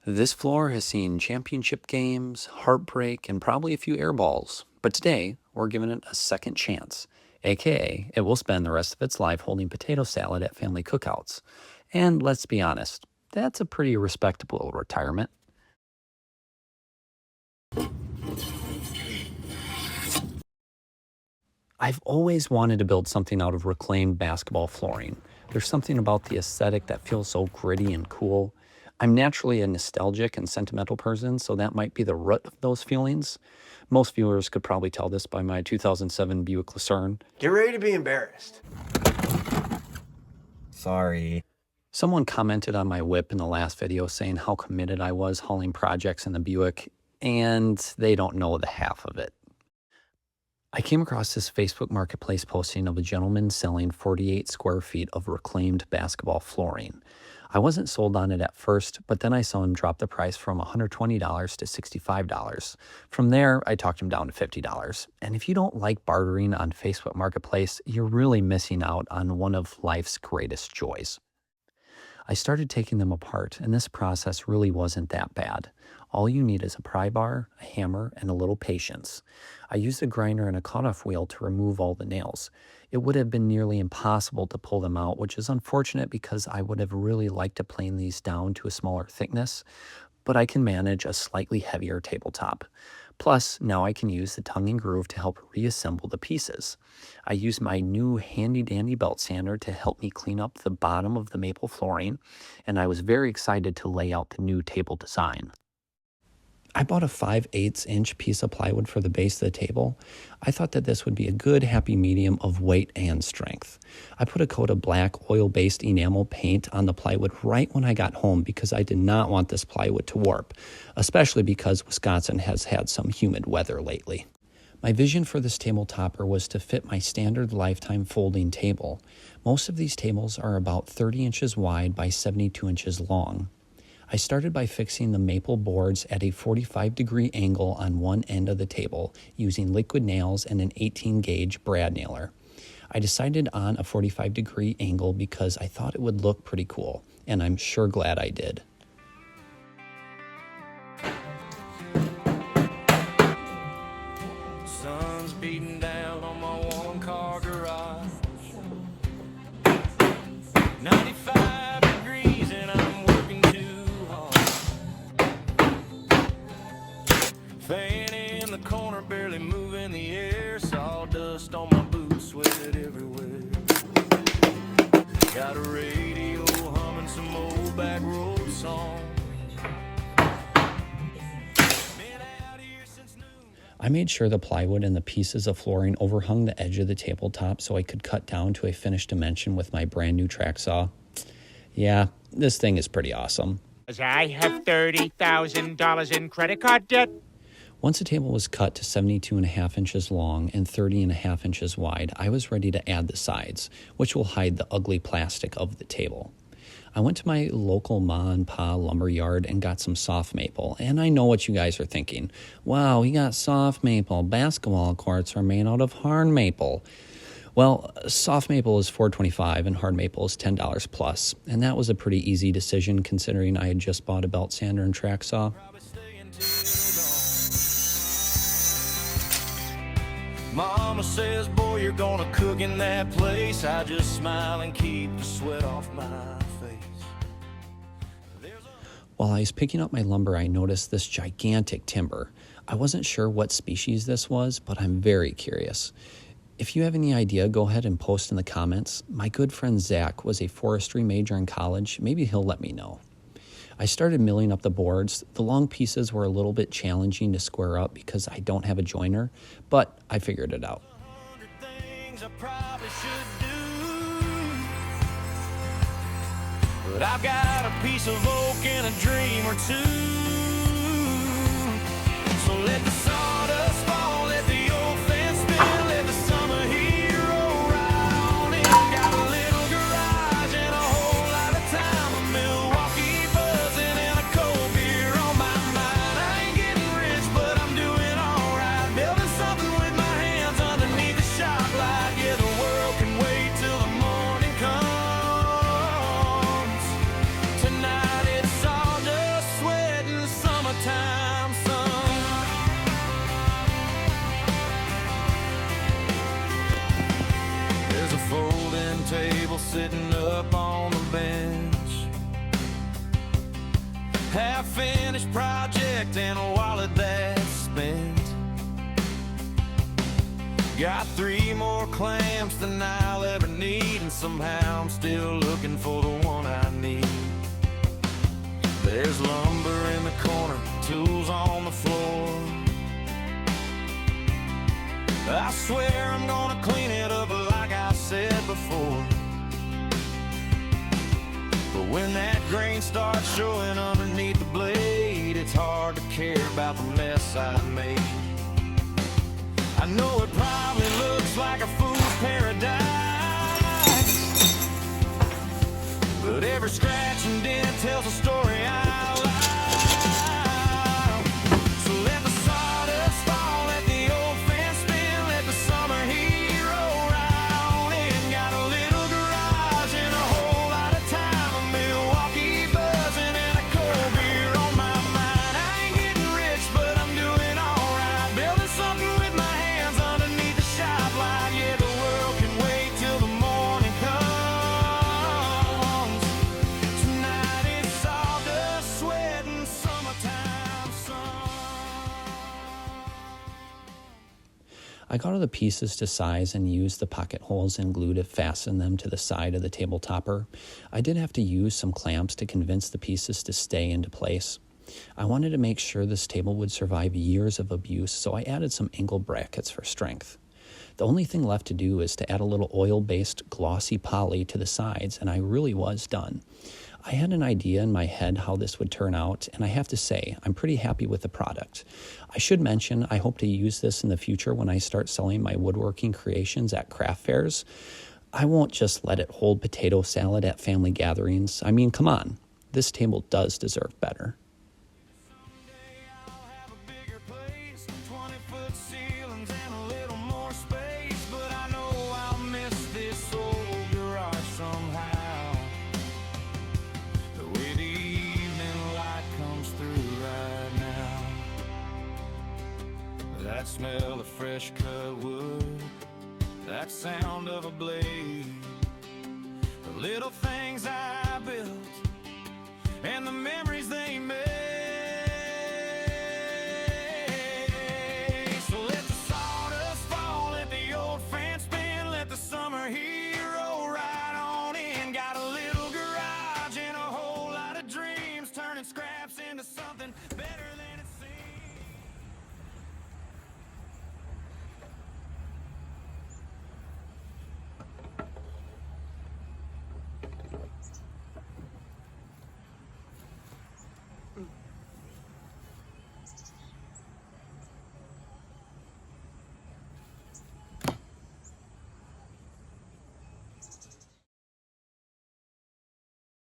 This floor has seen championship games, heartbreak, and probably a few air balls. But today, we're giving it a second chance, aka it will spend the rest of its life holding potato salad at family cookouts. And let's be honest, that's a pretty respectable retirement. I've always wanted to build something out of reclaimed basketball flooring. There's something about the aesthetic that feels so gritty and cool. I'm naturally a nostalgic and sentimental person, so that might be the root of those feelings. Most viewers could probably tell this by my 2007 Buick Lucerne. Get ready to be embarrassed. Sorry. Someone commented on my whip in the last video saying how committed I was hauling projects in the Buick, and they don't know the half of it. I came across this Facebook Marketplace posting of a gentleman selling 48 square feet of reclaimed basketball flooring. I wasn't sold on it at first, but then I saw him drop the price from $120 to $65. From there, I talked him down to $50. And if you don't like bartering on Facebook Marketplace, you're really missing out on one of life's greatest joys. I started taking them apart, and this process really wasn't that bad. All you need is a pry bar, a hammer, and a little patience. I used a grinder and a cutoff wheel to remove all the nails. It would have been nearly impossible to pull them out, which is unfortunate because I would have really liked to plane these down to a smaller thickness, but I can manage a slightly heavier tabletop. Plus, now I can use the tongue and groove to help reassemble the pieces. I use my new handy-dandy belt sander to help me clean up the bottom of the maple flooring, and I was very excited to lay out the new table design. I bought a 5/8 inch piece of plywood for the base of the table. I thought that this would be a good happy medium of weight and strength. I put a coat of black oil-based enamel paint on the plywood right when I got home because I did not want this plywood to warp, especially because Wisconsin has had some humid weather lately. My vision for this table topper was to fit my standard lifetime folding table. Most of these tables are about 30 inches wide by 72 inches long. I started by fixing the maple boards at a 45-degree angle on one end of the table using liquid nails and an 18-gauge brad nailer. I decided on a 45-degree angle because I thought it would look pretty cool, and I'm sure glad I did. Sun's beating down on my one-car garage. 95 degrees and I'm working too hard. Fan in the corner, barely moving the air. Sawdust on my boots, sweat everywhere. Got a radio humming some old back road song. I made sure the plywood and the pieces of flooring overhung the edge of the tabletop so I could cut down to a finished dimension with my brand new track saw. Yeah, this thing is pretty awesome. I have $30,000 in credit card debt. Once the table was cut to 72.5 inches long and 30.5 inches wide, I was ready to add the sides, which will hide the ugly plastic of the table. I went to my local Ma and Pa lumber yard and got some soft maple, and I know what you guys are thinking. Wow, we got soft maple. Basketball courts are made out of hard maple. Well, soft maple is $4.25 and hard maple is $10 plus, and that was a pretty easy decision considering I had just bought a belt sander and track saw. Mama says, boy, you're gonna cook in that place. I just smile and keep the sweat off my face. While I was picking up my lumber, I noticed this gigantic timber. I wasn't sure what species this was, but I'm very curious. If you have any idea, go ahead and post in the comments. My good friend Zach was a forestry major in college. Maybe he'll let me know. I started milling up the boards. The long pieces were a little bit challenging to square up because I don't have a joiner, but I figured it out. Things I probably should do, but I've got a piece of oak and a dream or two. So let the sawdust fall, let the old fence spin, let the summer heat roll right on in. Got a little garage and a whole lot of time, a Milwaukee buzzing and a cold beer on my mind. I ain't getting rich, but I'm doing alright, building something with my hands underneath the shop light. Yeah, the world can wait till the morning comes. Tonight it's all just sweat half-finished project and a wallet that's spent. Got 3 more clamps than I'll ever need, and somehow I'm still looking for the one I need. There's lumber in the corner, tools on the floor. I swear I'm gonna clean it up like I said before. But when that grain starts showing underneath the blade, it's hard to care about the mess I made. I know it probably looks like a fool's paradise, but every scratch and dent tells a story I like. So let the sawdust fall, let the old fence spin, let the summer heat roll right on in. Got a little garage and a whole lot of time, a Milwaukee buzzing and a cold beer on my mind. I ain't getting rich, but I'm doing alright, building something with my hands underneath the shop light. Yeah, the world can wait till the morning comes. Tonight it's sawdust, sweat, and summertime sun. I got all the pieces to size and used the pocket holes and glue to fasten them to the side of the table topper. I did have to use some clamps to convince the pieces to stay into place. I wanted to make sure this table would survive years of abuse, so I added some angle brackets for strength. The only thing left to do is to add a little oil-based glossy poly to the sides, and I really was done. I had an idea in my head how this would turn out, and I have to say, I'm pretty happy with the product. I should mention, I hope to use this in the future when I start selling my woodworking creations at craft fairs. I won't just let it hold potato salad at family gatherings. I mean, come on, this table does deserve better. Someday I'll have a bigger place, 20-foot ceilings and a little more space. But I know I'll miss this old garage somehow. The way the evening light comes through right now. That smell of fresh cut wood, that sound of a blade, the little things I built and the memories they made. So let the sawdust fall, let the old fence spin, let the summer heat roll right on in. Got a little garage and a whole lot of dreams, turning scraps into something better.